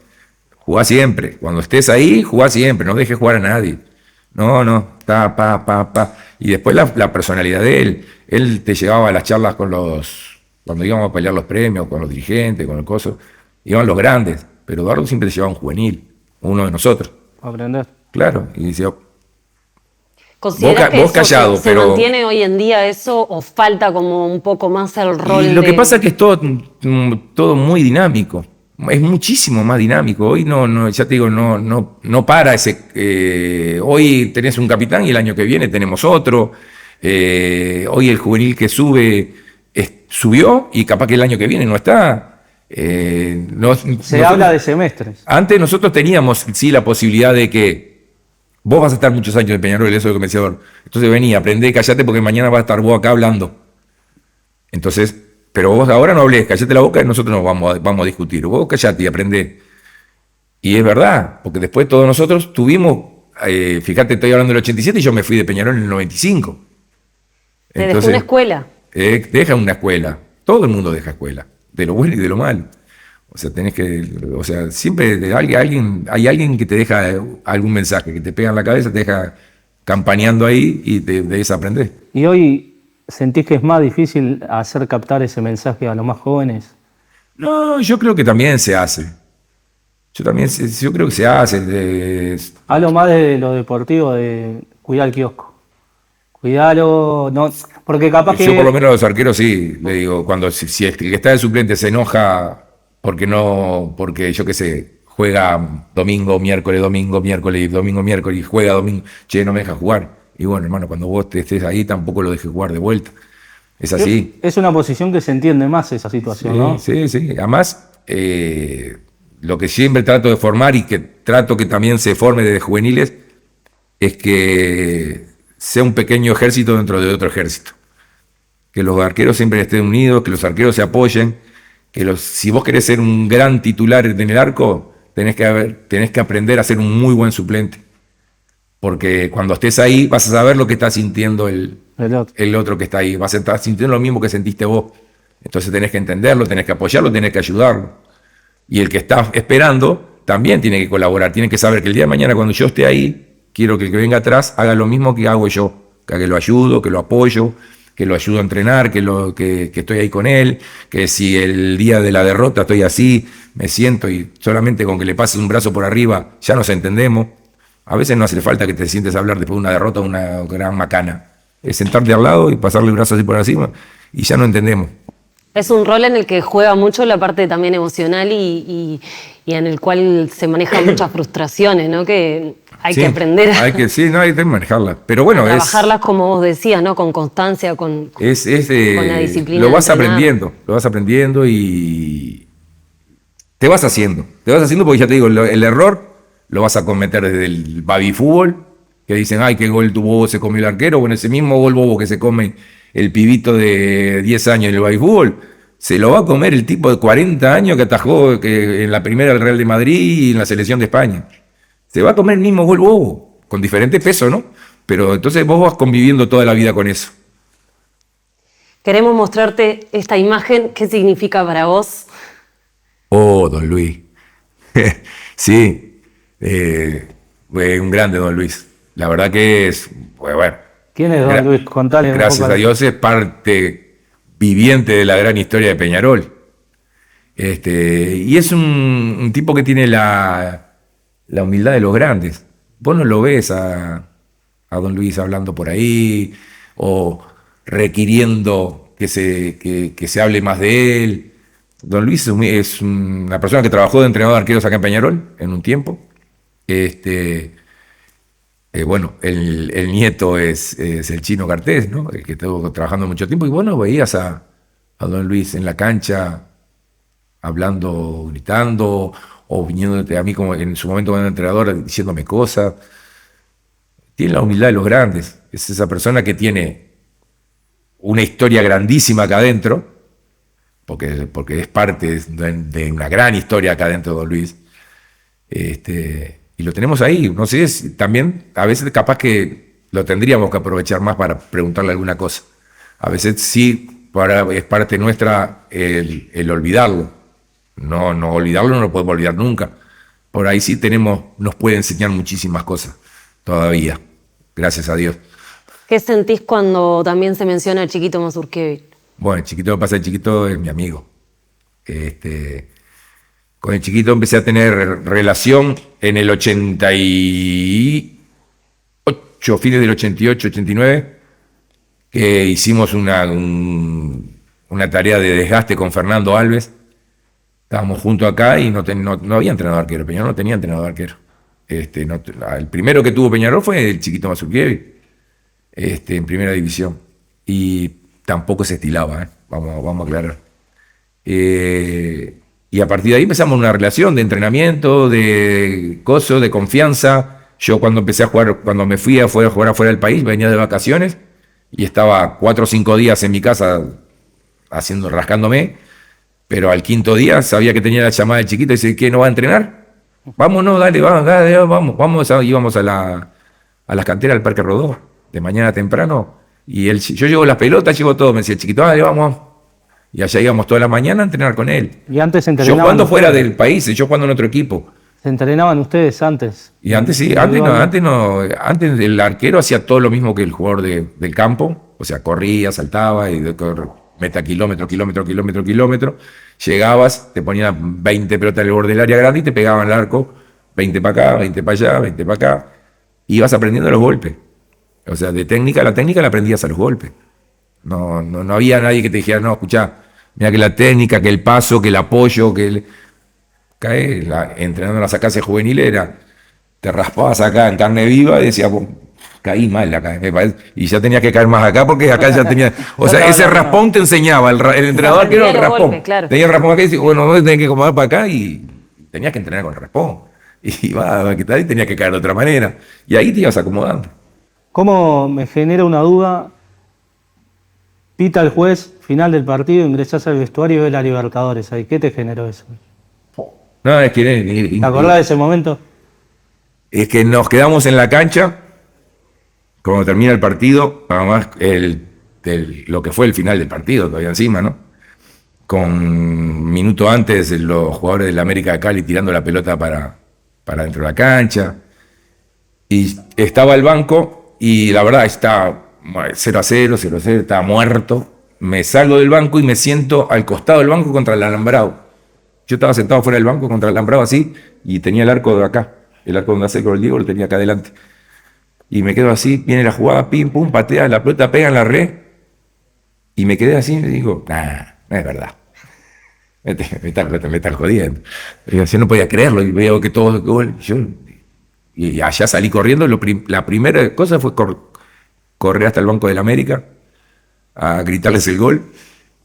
Jugá siempre. Cuando estés ahí, jugá siempre. No dejes jugar a nadie. No. Y después la personalidad de él. Él te llevaba a las charlas cuando íbamos a pelear los premios, con los dirigentes, con el coso. Iban los grandes. Pero Eduardo siempre te llevaba un juvenil, uno de nosotros. Aprender. Claro. Y decía, ¿Considerás que vos eso callado, se pero mantiene hoy en día eso o falta como un poco más el rol y lo que pasa es que es todo muy dinámico. Es muchísimo más dinámico. Hoy no, ya te digo, no para ese. Hoy tenés un capitán y el año que viene tenemos otro. Hoy el juvenil que subió y capaz que el año que viene no está. Se habla de semestres. Antes nosotros teníamos, sí, la posibilidad de que vos vas a estar muchos años en Peñarol, eso es lo que me decía Eduardo. Entonces vení, aprendé, callate porque mañana vas a estar vos acá hablando. Entonces, pero vos ahora no hablés, callate la boca y nosotros nos vamos a discutir. Vos callate y aprendé. Y es verdad, porque después todos nosotros tuvimos, fíjate, estoy hablando del 87 y yo me fui de Peñarol en el 95. Te dejó una escuela. Deja una escuela, todo el mundo deja escuela, de lo bueno y de lo malo. O sea, siempre hay alguien que te deja algún mensaje, que te pega en la cabeza, te deja campaneando ahí y te debes aprender. ¿Y hoy sentís que es más difícil hacer captar ese mensaje a los más jóvenes? No, yo creo que también se hace. Yo creo que se hace. Hablo más de lo deportivo, de cuidar el kiosco. Cuidalo, no, porque capaz que... Yo por lo menos a los arqueros sí, le digo, si el que está de suplente se enoja porque yo qué sé, juega domingo, miércoles, y juega domingo, no me deja jugar. Y bueno, hermano, cuando vos estés ahí tampoco lo dejes jugar de vuelta. Es así. Es una posición que se entiende más esa situación, sí, ¿no? Sí. Además, lo que siempre trato de formar y que trato que también se forme desde juveniles es que sea un pequeño ejército dentro de otro ejército. Que los arqueros siempre estén unidos, que los arqueros se apoyen, si vos querés ser un gran titular en el arco, tenés que aprender a ser un muy buen suplente. Porque cuando estés ahí vas a saber lo que está sintiendo el otro que está ahí. Vas a estar sintiendo lo mismo que sentiste vos. Entonces tenés que entenderlo, tenés que apoyarlo, tenés que ayudarlo. Y el que está esperando también tiene que colaborar. Tiene que saber que el día de mañana cuando yo esté ahí, quiero que el que venga atrás haga lo mismo que hago yo. Que lo ayudo, que lo apoyo, que lo ayudo a entrenar, que estoy ahí con él. Que si el día de la derrota estoy así, me siento y solamente con que le pases un brazo por arriba ya nos entendemos. A veces no hace falta que te sientes a hablar después de una derrota o una gran macana. Es sentarte al lado y pasarle el brazo así por encima y ya no entendemos. Es un rol en el que juega mucho la parte también emocional y en el cual se manejan muchas frustraciones, ¿no? Que hay que aprender hay que manejarlas. Pero bueno, trabajarlas como vos decías, ¿no? Con constancia, con la disciplina. Lo vas aprendiendo y te vas haciendo porque ya te digo, el error lo vas a cometer desde el baby fútbol, que dicen, ay, qué gol tuvo, se comió el arquero, bueno, ese mismo gol bobo que se come el pibito de 10 años en el baby fútbol, se lo va a comer el tipo de 40 años que atajó en la primera del Real de Madrid y en la selección de España. Se va a comer el mismo gol bobo, con diferente peso, ¿no? Pero entonces vos vas conviviendo toda la vida con eso. Queremos mostrarte esta imagen. ¿Qué significa para vos? Oh, don Luis. Sí, un grande don Luis. La verdad que es, pues bueno. ¿Quién es don Luis? Contale un Gracias poco. a Dios es parte viviente de la gran historia de Peñarol. Y es un tipo que tiene la humildad de los grandes. Vos no lo ves a don Luis hablando por ahí o requiriendo que se hable más de él. Don Luis es una persona que trabajó de entrenador de arqueros acá en Peñarol en un tiempo. Bueno, el nieto es el Chino Cartés, ¿no? El que estuvo trabajando mucho tiempo. Y bueno, veías a don Luis en la cancha hablando, gritando, o viniéndote a mí como en su momento como entrenador diciéndome cosas. Tiene la humildad de los grandes. Es esa persona que tiene una historia grandísima acá adentro, porque es parte de una gran historia acá adentro de don Luis. Y lo tenemos ahí. No sé, también a veces capaz que lo tendríamos que aprovechar más para preguntarle alguna cosa. A veces sí, es parte nuestra el olvidarlo. No olvidarlo, no lo podemos olvidar nunca. Por ahí sí nos puede enseñar muchísimas cosas todavía, gracias a Dios. ¿Qué sentís cuando también se menciona al Chiquito Mazurkiewicz? Bueno, el Chiquito, el Chiquito es mi amigo. Con el Chiquito empecé a tener relación en el 88, fines del 88, 89, que hicimos una tarea de desgaste con Fernando Alves. Estábamos juntos acá y no había entrenador arquero. Peñarol no tenía entrenador arquero. El primero que tuvo Peñarol fue el Chiquito Mazurkiewicz, en primera división. Y tampoco se estilaba, vamos a aclarar. Y a partir de ahí empezamos una relación de entrenamiento, de confianza. Yo cuando empecé a jugar, cuando me fui a jugar afuera del país, venía de vacaciones y estaba 4 o 5 días en mi casa rascándome, pero al 5.º día sabía que tenía la llamada del Chiquito y dice, ¿qué, no va a entrenar? Vámonos, dale, vamos. Íbamos a las canteras del Parque Rodó, de mañana temprano, y yo llevo las pelotas, llevo todo, me decía el Chiquito, dale, vamos. Y allá íbamos toda la mañana a entrenar con él. Y antes se entrenaban. Yo jugando fuera del país, yo jugando en otro equipo. ¿Se entrenaban ustedes antes? Y antes sí, antes el arquero hacía todo lo mismo que el jugador del campo, o sea, corría, saltaba, y meta kilómetro. Llegabas, te ponían 20 pelotas en el borde del área grande y te pegaban el arco, 20 para acá, 20 para allá, 20 para acá. Y ibas aprendiendo los golpes. O sea, la técnica la aprendías a los golpes. No había nadie que te dijera, no, escuchá, mira que la técnica, que el paso, que el apoyo, entrenando en las clases juveniles te raspabas acá en carne viva y decías, caí mal acá, y ya tenías que caer más acá porque acá ya tenía, o sea, ese raspón te enseñaba, el entrenador que era el raspón, golpe, claro. tenía el raspón acá y decía, bueno, vos tenés que acomodar para acá y tenías que entrenar con el raspón, y tenías que caer de otra manera, y ahí te ibas acomodando. ¿Cómo me genera una duda? Pita el juez, final del partido, ingresás al vestuario y ves la Libertadores ahí. ¿Qué te generó eso? No, es que ¿Te acordás de ese momento? Es que nos quedamos en la cancha cuando termina el partido, además lo que fue el final del partido todavía encima, ¿no? Con minuto antes los jugadores del América de Cali tirando la pelota para dentro de la cancha. Y estaba el banco y la verdad está 0-0, estaba muerto. Me salgo del banco y me siento al costado del banco contra el alambrado. Yo estaba sentado fuera del banco contra el alambrado así y tenía el arco de acá. El arco donde hace con el Diego lo tenía acá adelante. Y me quedo así, viene la jugada, pim, pum, patea, la pelota pega en la red. Y me quedé así y digo, no es verdad. Me están jodiendo. Yo no podía creerlo y veo que todo es gol. Y allá salí corriendo. La primera cosa fue correr hasta el Banco del América a gritarles el gol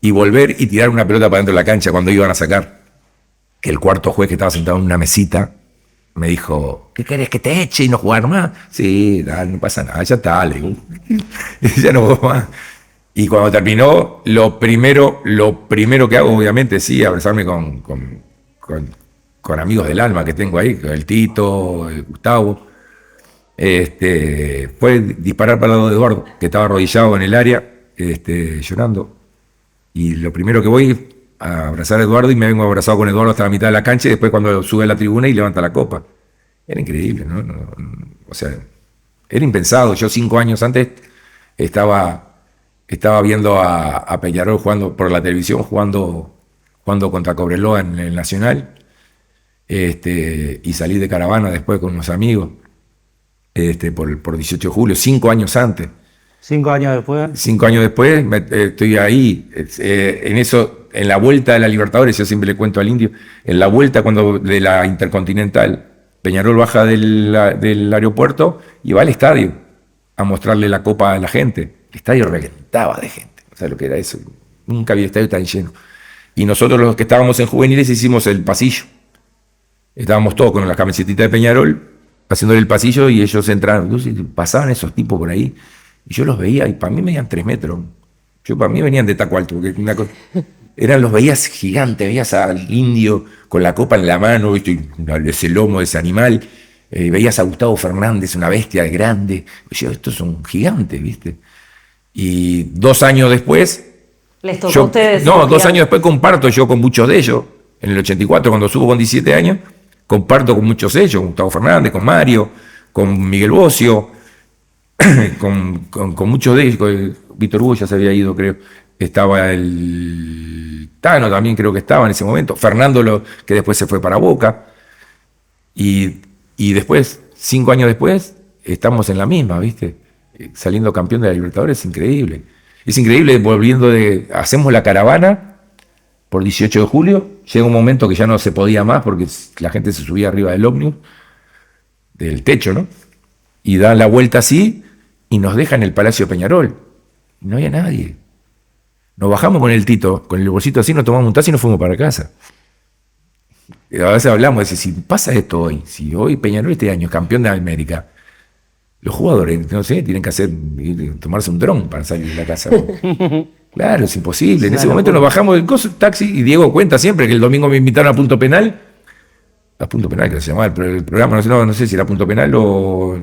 y volver y tirar una pelota para dentro de la cancha cuando iban a sacar. el cuarto juez que estaba sentado en una mesita me dijo, ¿qué querés, que te eche y no jugar más? Sí, no pasa nada, ya está, le digo. Ya no juego más. Y cuando terminó, lo primero que hago, obviamente, sí, abrazarme con amigos del alma que tengo ahí, el Tito, el Gustavo. Fue disparar para el lado de Eduardo, que estaba arrodillado en el área, llorando. Y lo primero que voy a abrazar a Eduardo, y me vengo abrazado con Eduardo hasta la mitad de la cancha, y después cuando sube a la tribuna y levanta la copa. Era increíble, ¿no? O sea, era impensado. Yo 5 años antes estaba viendo a Peñarol jugando por la televisión, jugando contra Cobreloa en el Nacional, y salí de caravana después con unos amigos, por 18 de julio, 5 años antes. 5 años después. 5 años después estoy ahí, en la vuelta de la Libertadores. Yo siempre le cuento al Indio, en la vuelta de la Intercontinental, Peñarol baja del aeropuerto y va al estadio a mostrarle la copa a la gente. El estadio reventaba de gente, o sea, lo que era eso, nunca había estadio tan lleno. Y nosotros, los que estábamos en juveniles, hicimos el pasillo. Estábamos todos con las camisetitas de Peñarol haciéndole el pasillo, y ellos entraron. Entonces pasaban esos tipos por ahí y yo los veía, y para mí medían 3 metros. Para mí venían de taco alto, porque los veías gigantes, veías al Indio con la copa en la mano, ¿viste? Ese lomo de ese animal, veías a Gustavo Fernández, una bestia grande. Yo, estos son gigantes, ¿viste? Y 2 años después... ¿Les tocó a ustedes? No, 2 años después comparto yo con muchos de ellos. En el 84, cuando subo con 17 años, comparto con muchos de ellos, con Gustavo Fernández, con Mario, con Miguel Bocio, con muchos de ellos. Víctor Hugo ya se había ido, creo. Estaba el Tano también, creo que estaba en ese momento. Fernando, que después se fue para Boca. Y después, 5 años después, estamos en la misma, ¿viste? Saliendo campeón de la Libertadores, es increíble. Es increíble, hacemos la caravana por 18 de julio. Llega un momento que ya no se podía más porque la gente se subía arriba del ómnibus, del techo, ¿no? Y dan la vuelta así y nos dejan el Palacio Peñarol. No había nadie. Nos bajamos con el Tito, con el bolsito así, nos tomamos un taxi y nos fuimos para casa. Y a veces hablamos, si pasa esto hoy, si hoy Peñarol este año es campeón de América, los jugadores, no sé, tienen que tomarse un dron para salir de la casa. Claro, es imposible. En ese momento nos bajamos del taxi, y Diego cuenta siempre que el domingo me invitaron a Punto Penal. A Punto Penal, que se llamaba el programa, no sé si era Punto Penal o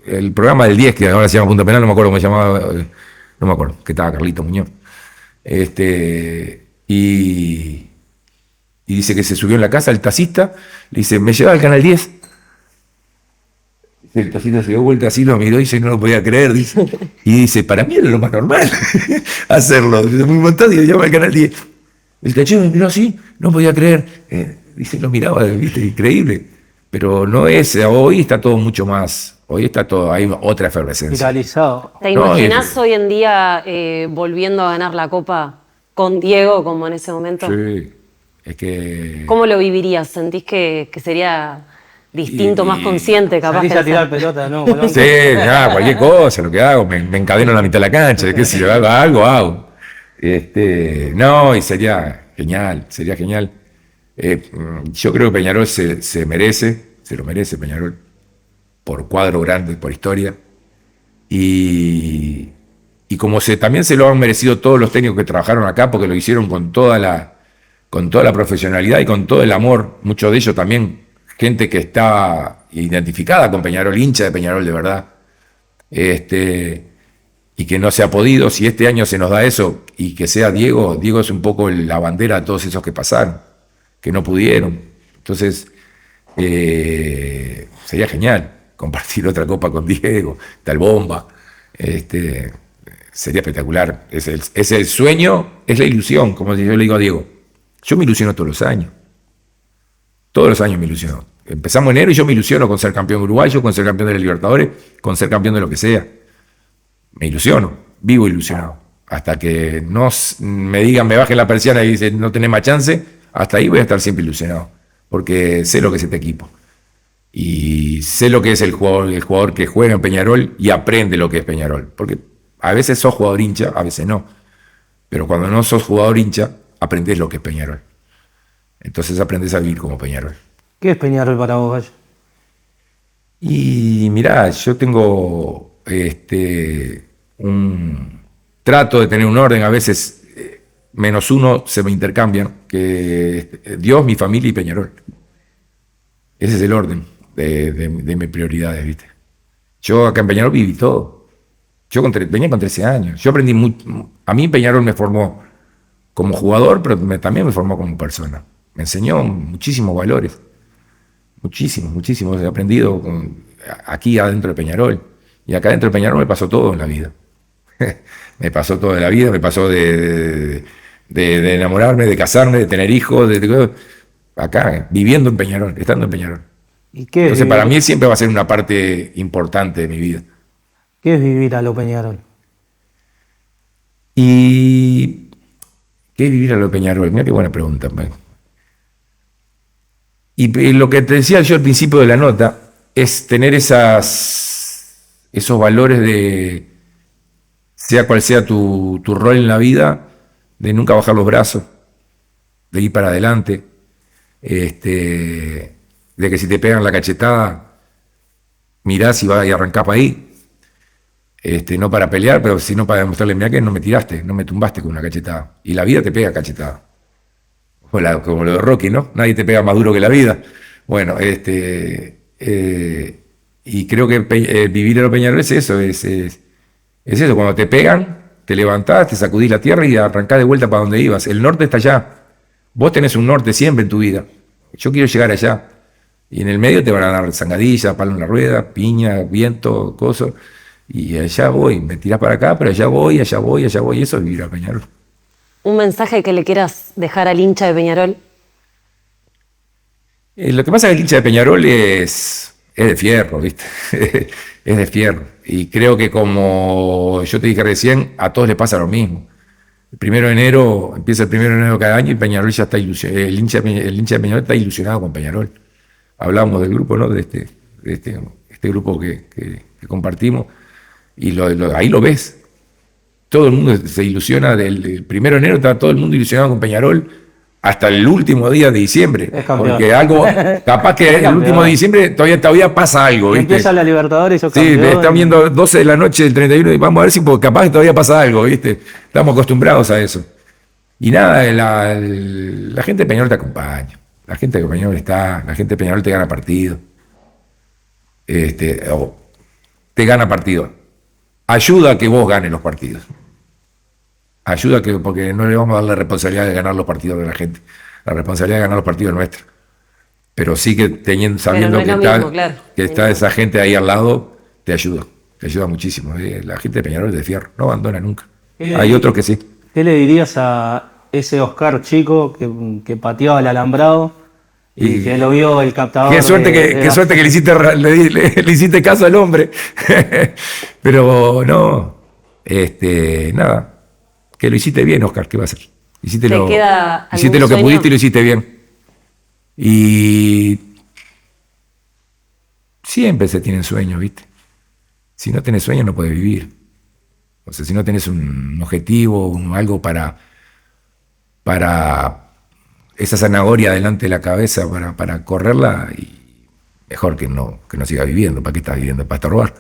el programa del 10, que ahora se llama Punto Penal, no me acuerdo cómo se llamaba, no me acuerdo, que estaba Carlito Muñoz. Y dice que se subió en la casa, el taxista, le dice, ¿me lleva al Canal 10? El taxista se dio vuelta así, lo miró y dice, no lo podía creer, dice. Y dice, para mí era lo más normal hacerlo. Muy montado y llama al Canal 10. El cachorro me miró así, no podía creer. Dice, lo miraba, ¿viste? Increíble. Pero no es, hoy está todo mucho más, hay otra efervescencia. Viralizado. ¿Te imaginás hoy en día volviendo a ganar la Copa con Diego como en ese momento? Sí, es que... ¿Cómo lo vivirías? ¿Sentís que sería distinto, más consciente, capaz? Salís a tirar pelota, ¿no? Sí, cualquier cosa, lo que hago, me encadeno en la mitad de la cancha, que si yo hago. No, y sería genial. Yo creo que Peñarol se lo merece Peñarol, por cuadro grande, por historia. Y como también se lo han merecido todos los técnicos que trabajaron acá, porque lo hicieron con toda la profesionalidad y con todo el amor, muchos de ellos también, gente que está identificada con Peñarol, hincha de Peñarol de verdad, y que no se ha podido. Si este año se nos da eso, y que sea Diego es un poco la bandera de todos esos que pasaron, que no pudieron. Entonces, sería genial compartir otra copa con Diego, tal bomba. Sería espectacular. Es el sueño, es la ilusión, como yo le digo a Diego. Yo me ilusiono todos los años. Todos los años me ilusiono. Empezamos enero y yo me ilusiono con ser campeón uruguayo, con ser campeón de la Libertadores, con ser campeón de lo que sea. Me ilusiono, vivo ilusionado. Hasta que no me digan, me bajen la persiana y dicen, no tenés más chance, hasta ahí voy a estar siempre ilusionado. Porque sé lo que es este equipo. Y sé lo que es el jugador que juega en Peñarol y aprende lo que es Peñarol. Porque a veces sos jugador hincha, a veces no. Pero cuando no sos jugador hincha, aprendés lo que es Peñarol. Entonces aprendes a vivir como Peñarol. ¿Qué es Peñarol para vos, Gallo? Y mirá, yo tengo un trato de tener un orden, a veces menos uno se me intercambian, que Dios, mi familia y Peñarol. Ese es el orden de mis prioridades, ¿viste? Yo acá en Peñarol viví todo. Yo venía con 13 años. Yo aprendí mucho. A mí Peñarol me formó como jugador, pero también me formó como persona. Me enseñó muchísimos valores. Muchísimos. He aprendido aquí adentro de Peñarol. Y acá dentro de Peñarol me pasó todo en la vida. Me pasó todo en la vida. Me pasó de enamorarme, de casarme, de tener hijos. Acá, viviendo en Peñarol, estando en Peñarol. ¿Y qué Entonces, para mí siempre va a ser una parte importante de mi vida. ¿Qué es vivir a lo Peñarol? ¿Y qué es vivir a lo Peñarol? Mira qué buena pregunta. Y lo que te decía yo al principio de la nota es tener esos valores de, sea cual sea tu rol en la vida, de nunca bajar los brazos, de ir para adelante, de que si te pegan la cachetada, mirás y vas y arrancás para ahí. No para pelear, pero sino para demostrarle, mira que no me tiraste, no me tumbaste con una cachetada. Y la vida te pega cachetada. Como lo de Rocky, ¿no? Nadie te pega más duro que la vida. Bueno, y creo que vivir a lo Peñarol es eso, es eso. Cuando te pegan, te levantás, te sacudís la tierra y arrancás de vuelta para donde ibas. El norte está allá. Vos tenés un norte siempre en tu vida. Yo quiero llegar allá. Y en el medio te van a dar zangadilla, palo en la rueda, piña, viento, coso. Y allá voy, me tirás para acá, pero allá voy. Eso es vivir a Peñarol. ¿Un mensaje que le quieras dejar al hincha de Peñarol? Lo que pasa es que el hincha de Peñarol es de fierro, ¿viste? Es de fierro. Y creo que, como yo te dije recién, a todos les pasa lo mismo. Empieza el 1 de enero cada año y Peñarol ya está ilusionado. El hincha de Peñarol está ilusionado con Peñarol. Hablábamos del grupo, ¿no? De este grupo que compartimos. Y ahí lo ves. Todo el mundo se ilusiona. Del 1 de enero está todo el mundo ilusionado con Peñarol hasta el último día de diciembre. Porque algo, capaz que el último de diciembre todavía pasa algo, ¿viste? Empieza la Libertadores y sos Sí, campeón. están viendo 12 de la noche del 31 y vamos a ver si capaz que todavía pasa algo, ¿viste? Estamos acostumbrados a eso. Y nada, la gente de Peñarol te acompaña. La gente de Peñarol la gente de Peñarol te gana partido. Te gana partido. Ayuda a que vos ganes los partidos. Porque no le vamos a dar la responsabilidad de ganar los partidos de la gente. La responsabilidad de ganar los partidos es nuestra. Pero sí que sabiendo que está esa gente ahí al lado, te ayuda muchísimo. La gente de Peñarol es de fierro, no abandona nunca. Hay otros que sí. ¿Qué le dirías a ese Oscar chico que pateaba el alambrado y que lo vio el captador? Qué suerte que le hiciste caso al hombre. Pero no, nada. Que lo hiciste bien, Oscar, ¿qué va a hacer? Hiciste lo que pudiste y lo hiciste bien. Y siempre se tienen sueños, ¿viste? Si no tenés sueños no puedes vivir. O sea, si no tenés un objetivo, algo para esa zanahoria delante de la cabeza para correrla, y mejor que no sigas viviendo. ¿Para qué estás viviendo? Para estorbar.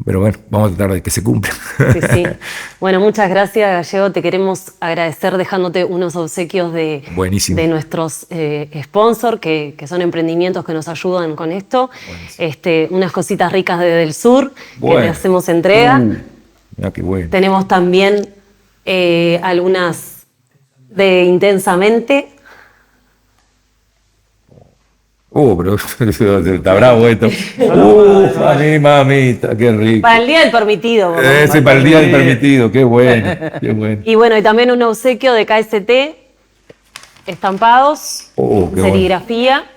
Pero bueno, vamos a tratar de que se cumpla. Sí. Bueno, muchas gracias, Gallego. Te queremos agradecer dejándote unos obsequios de nuestros sponsors, que son emprendimientos que nos ayudan con esto. Unas cositas ricas desde el sur, que le hacemos entrega. Mira qué bueno. Tenemos también algunas de Intensamente. Pero está bravo esto. Mamita, qué rico. Para el Día del Permitido. Para el Día del Permitido, qué bueno. Y bueno, y también un obsequio de KST, estampados, serigrafía. Bueno.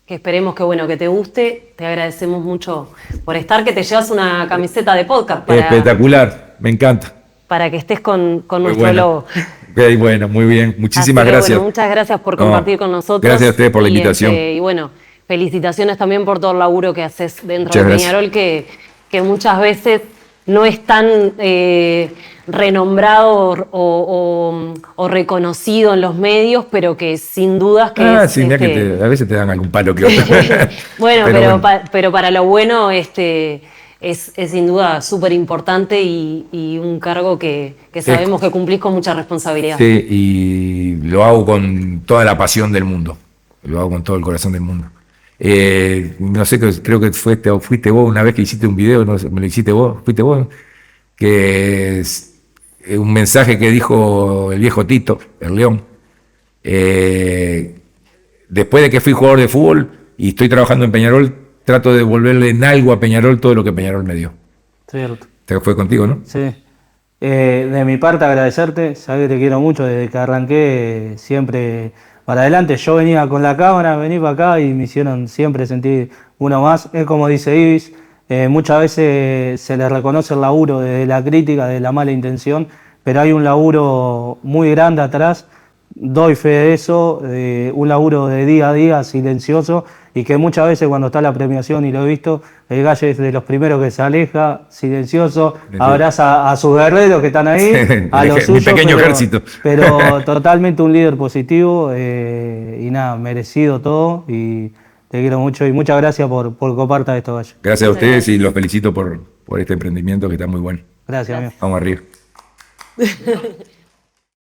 Que esperemos que te guste. Te agradecemos mucho por estar, que te llevas una camiseta de podcast. Espectacular, me encanta. Para que estés con nuestro logo. Ok, bueno, muy bien. Muchísimas gracias. Bueno, muchas gracias por compartir con nosotros. Gracias a ustedes por la invitación. Y bueno, felicitaciones también por todo el laburo que haces dentro de Peñarol, que muchas veces no es tan renombrado o reconocido en los medios, pero que sin dudas que es... sí, mira que a veces te dan algún palo que otro. Bueno, pero para lo bueno es sin duda súper importante y un cargo que sabemos que cumplís con mucha responsabilidad. Sí, y lo hago con toda la pasión del mundo. Lo hago con todo el corazón del mundo. No sé, creo que fuiste vos una vez que hiciste un video, no sé, me lo hiciste vos, fuiste vos, que es un mensaje que dijo el viejo Tito, el León. Después de que fui jugador de fútbol y estoy trabajando en Peñarol, trato de devolverle en algo a Peñarol todo lo que Peñarol me dio. Cierto. Te fue contigo, ¿no? Sí. De mi parte agradecerte, sabes que te quiero mucho, desde que arranqué siempre para adelante. Yo venía con la cámara, vení para acá y me hicieron siempre sentir uno más. Es como dice Ibis, muchas veces se le reconoce el laburo desde la crítica, de la mala intención, pero hay un laburo muy grande atrás. Doy fe de eso, un laburo de día a día, silencioso, y que muchas veces cuando está la premiación, y lo he visto, el Galle es de los primeros que se aleja, silencioso, abraza a sus guerreros que están ahí, a los suyos, mi pequeño ejército. Pero totalmente un líder positivo, y nada, merecido todo, y te quiero mucho, y muchas gracias por compartir esto, Galle. Gracias a ustedes y los felicito por este emprendimiento que está muy bueno. Gracias, amigo. Vamos arriba.